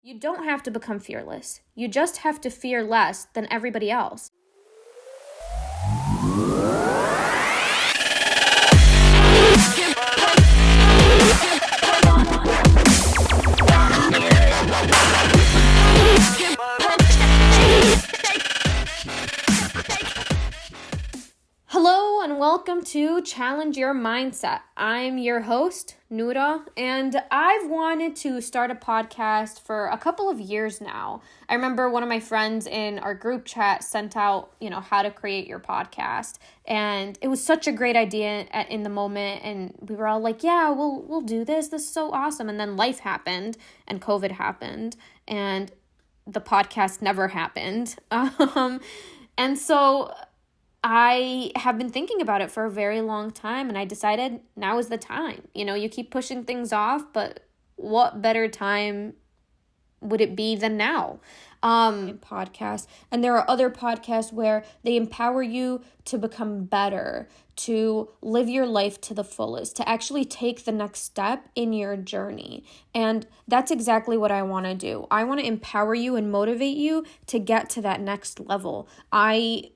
You don't have to become fearless. You just have to fear less than everybody else. Hello and welcome to Challenge Your Mindset. I'm your host, Noura, and I've wanted to start a podcast for a couple of years now. I remember one of my friends in our group chat sent out, how to create your podcast, and it was such a great idea in the moment, and we were all like, yeah, we'll do this. This is so awesome. And then life happened, and COVID happened, and the podcast never happened. And so I have been thinking about it for a very long time, and I decided now is the time. You keep pushing things off, but what better time would it be than now? Podcasts, and there are other podcasts where they empower you to become better, to live your life to the fullest, to actually take the next step in your journey. And that's exactly what I want to do. I want to empower you and motivate you to get to that next level. I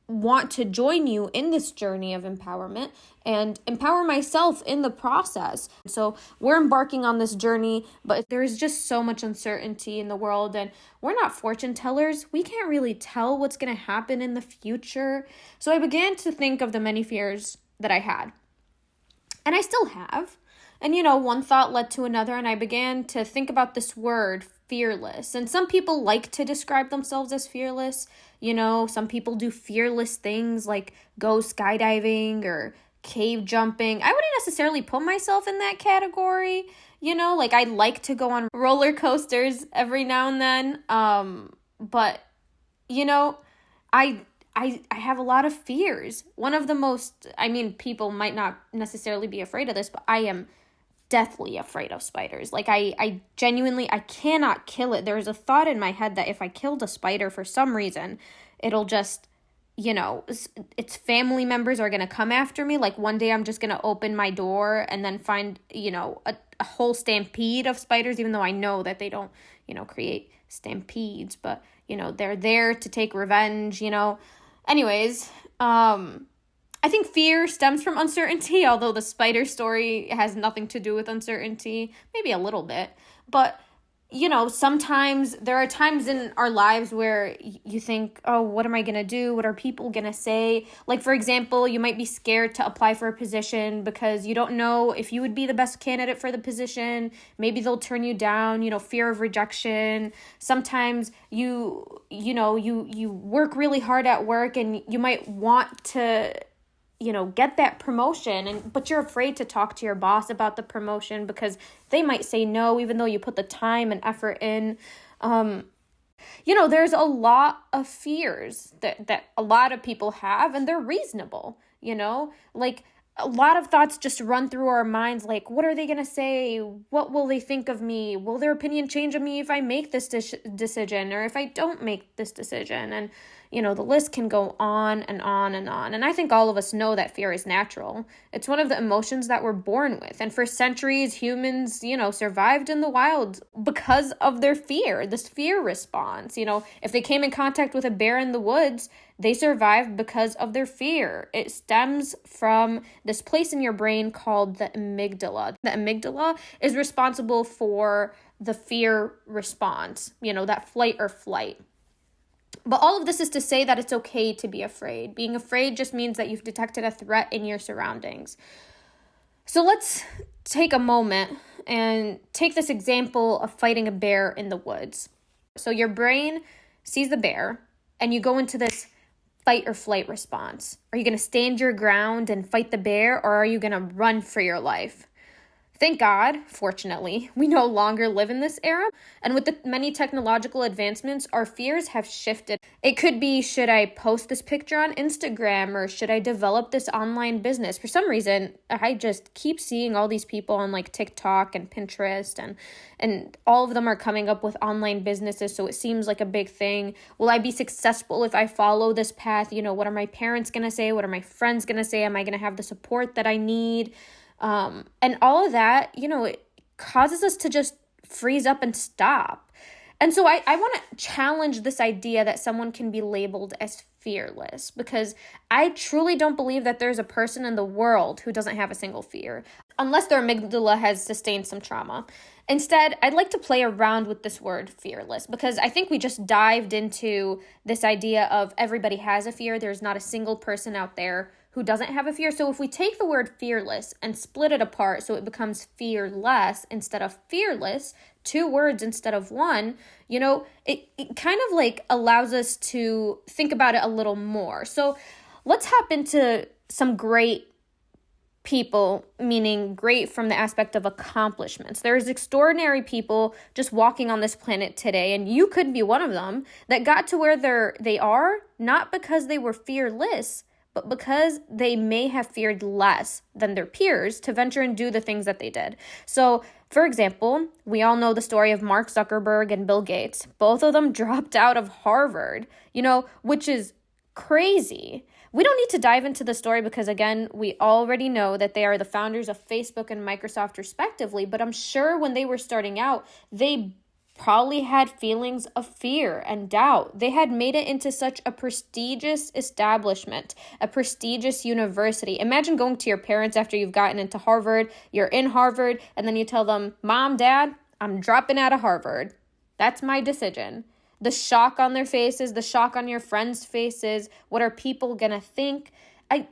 want to join you in this journey of empowerment and empower myself in the process. So we're embarking on this journey, but there is just so much uncertainty in the world, and we're not fortune tellers. We can't really tell what's going to happen in the future. So I began to think of the many fears that I had, and I still have. And, one thought led to another, and I began to think about this word, fearless. And some people like to describe themselves as fearless. Some people do fearless things like go skydiving or cave jumping. I wouldn't necessarily put myself in that category. I like to go on roller coasters every now and then. But, I have a lot of fears. One of the most, people might not necessarily be afraid of this, but I am deathly afraid of spiders. I genuinely, I cannot kill it. There's a thought in my head that if I killed a spider for some reason, it'll just, its family members are going to come after me. Like one day I'm just going to open my door and then find, a whole stampede of spiders, even though I know that they don't, create stampedes, but, they're there to take revenge, Anyways, I think fear stems from uncertainty, although the spider story has nothing to do with uncertainty, maybe a little bit. But, sometimes there are times in our lives where you think, oh, what am I going to do? What are people going to say? Like, for example, you might be scared to apply for a position because you don't know if you would be the best candidate for the position. Maybe they'll turn you down, fear of rejection. Sometimes you work really hard at work and you might want to get that promotion, but you're afraid to talk to your boss about the promotion because they might say no, even though you put the time and effort in. There's a lot of fears that a lot of people have, and they're reasonable, like a lot of thoughts just run through our minds, like, what are they going to say? What will they think of me? Will their opinion change of me if I make this decision or if I don't make this decision? And the list can go on and on and on. And I think all of us know that fear is natural. It's one of the emotions that we're born with. And for centuries, humans, survived in the wild because of their fear, this fear response. If they came in contact with a bear in the woods, they survived because of their fear. It stems from this place in your brain called the amygdala. The amygdala is responsible for the fear response, that flight or flight. But all of this is to say that it's okay to be afraid. Being afraid just means that you've detected a threat in your surroundings. So let's take a moment and take this example of fighting a bear in the woods. So your brain sees the bear and you go into this fight or flight response. Are you going to stand your ground and fight the bear, or are you going to run for your life? Thank God, fortunately, we no longer live in this era. And with the many technological advancements, our fears have shifted. It could be, should I post this picture on Instagram, or should I develop this online business? For some reason, I just keep seeing all these people on like TikTok and Pinterest, and all of them are coming up with online businesses. So it seems like a big thing. Will I be successful if I follow this path? What are my parents going to say? What are my friends going to say? Am I going to have the support that I need? And all of that, it causes us to just freeze up and stop. And so I want to challenge this idea that someone can be labeled as fearless, because I truly don't believe that there's a person in the world who doesn't have a single fear, unless their amygdala has sustained some trauma. Instead, I'd like to play around with this word fearless, because I think we just dived into this idea of everybody has a fear. There's not a single person out there who doesn't have a fear. So if we take the word fearless and split it apart so it becomes fearless instead of fearless, 2 words instead of 1, it kind of like allows us to think about it a little more. So let's hop into some great people, meaning great from the aspect of accomplishments. There's extraordinary people just walking on this planet today, and you could be one of them, that got to where they are, not because they were fearless, but because they may have feared less than their peers to venture and do the things that they did. So, for example, we all know the story of Mark Zuckerberg and Bill Gates. Both of them dropped out of Harvard, which is crazy. We don't need to dive into the story because, again, we already know that they are the founders of Facebook and Microsoft respectively, but I'm sure when they were starting out, they probably had feelings of fear and doubt. They had made it into such a prestigious establishment, a prestigious university. Imagine going to your parents after you've gotten into Harvard, you're in Harvard, and then you tell them, Mom, Dad, I'm dropping out of Harvard. That's my decision. The shock on their faces, the shock on your friends' faces, what are people going to think?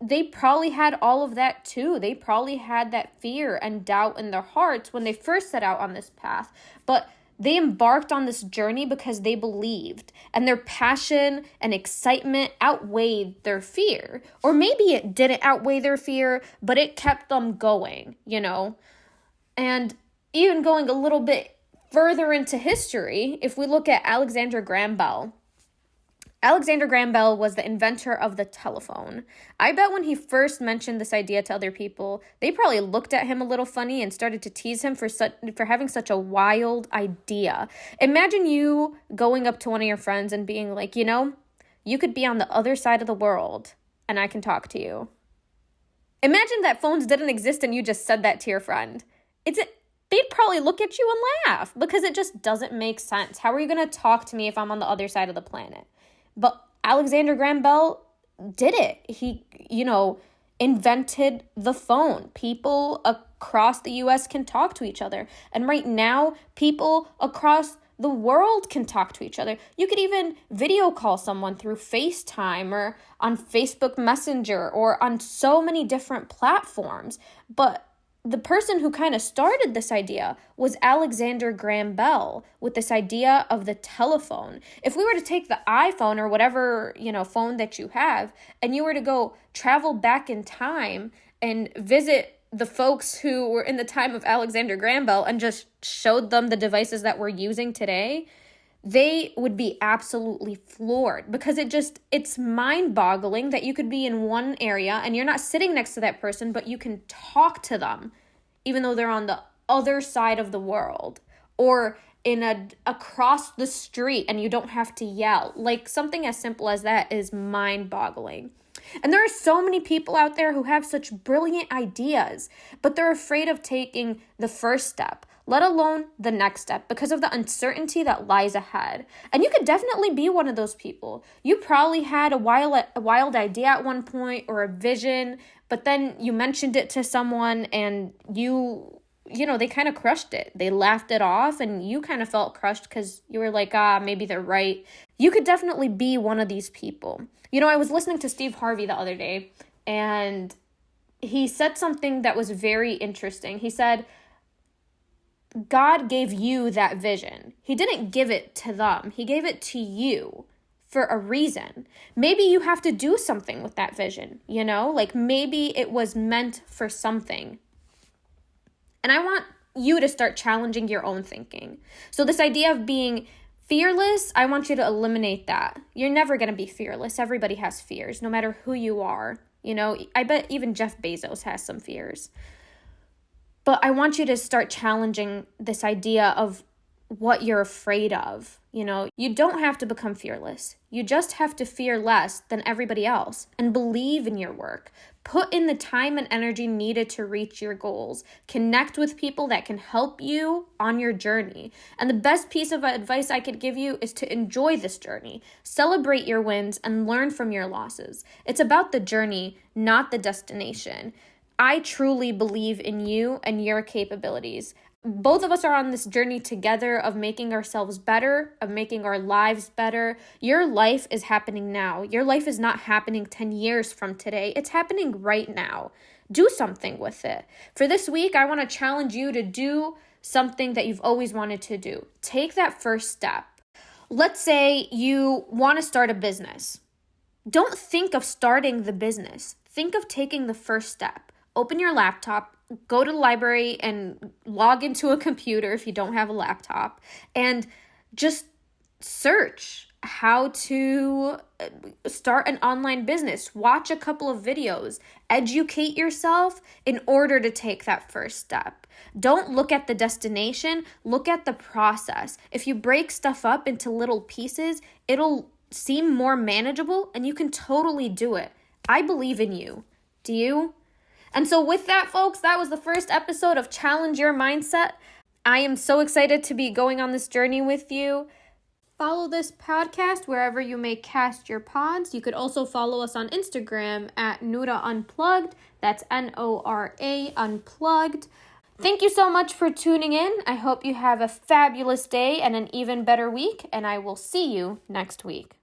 They probably had all of that too. They probably had that fear and doubt in their hearts when they first set out on this path. But they embarked on this journey because they believed, and their passion and excitement outweighed their fear. Or maybe it didn't outweigh their fear, but it kept them going, And even going a little bit further into history, if we look at Alexander Graham Bell. Alexander Graham Bell was the inventor of the telephone. I bet when he first mentioned this idea to other people, they probably looked at him a little funny and started to tease him for having such a wild idea. Imagine you going up to one of your friends and being like, you could be on the other side of the world and I can talk to you. Imagine that phones didn't exist and you just said that to your friend. They'd probably look at you and laugh because it just doesn't make sense. How are you going to talk to me if I'm on the other side of the planet? But Alexander Graham Bell did it. He, invented the phone. People across the U.S. can talk to each other. And right now, people across the world can talk to each other. You could even video call someone through FaceTime or on Facebook Messenger or on so many different platforms. But the person who kind of started this idea was Alexander Graham Bell with this idea of the telephone. If we were to take the iPhone or whatever, phone that you have, and you were to go travel back in time and visit the folks who were in the time of Alexander Graham Bell and just showed them the devices that we're using today, they would be absolutely floored because it's mind-boggling that you could be in one area and you're not sitting next to that person, but you can talk to them even though they're on the other side of the world or across the street and you don't have to yell. Like something as simple as that is mind-boggling. And there are so many people out there who have such brilliant ideas, but they're afraid of taking the first step, let alone the next step, because of the uncertainty that lies ahead. And you could definitely be one of those people. You probably had a wild idea at one point or a vision, but then you mentioned it to someone and they kind of crushed it. They laughed it off and you kind of felt crushed because you were like, maybe they're right. You could definitely be one of these people. I was listening to Steve Harvey the other day and he said something that was very interesting. He said, God gave you that vision. He didn't give it to them. He gave it to you for a reason. Maybe you have to do something with that vision, like maybe it was meant for something. And I want you to start challenging your own thinking. So this idea of being fearless, I want you to eliminate that. You're never going to be fearless. Everybody has fears, no matter who you are. I bet even Jeff Bezos has some fears. But I want you to start challenging this idea of what you're afraid of. You don't have to become fearless. You just have to fear less than everybody else and believe in your work. Put in the time and energy needed to reach your goals. Connect with people that can help you on your journey. And the best piece of advice I could give you is to enjoy this journey. Celebrate your wins and learn from your losses. It's about the journey, not the destination. I truly believe in you and your capabilities. Both of us are on this journey together of making ourselves better, of making our lives better. Your life is happening now. Your life is not happening 10 years from today. It's happening right now. Do something with it. For this week, I want to challenge you to do something that you've always wanted to do. Take that first step. Let's say you want to start a business. Don't think of starting the business. Think of taking the first step. Open your laptop, go to the library and log into a computer if you don't have a laptop, and just search how to start an online business. Watch a couple of videos. Educate yourself in order to take that first step. Don't look at the destination, look at the process. If you break stuff up into little pieces, it'll seem more manageable and you can totally do it. I believe in you. Do you? And so with that, folks, that was the first episode of Challenge Your Mindset. I am so excited to be going on this journey with you. Follow this podcast wherever you may cast your pods. You could also follow us on Instagram at Nora Unplugged. That's Nora Unplugged. Thank you so much for tuning in. I hope you have a fabulous day and an even better week, and I will see you next week.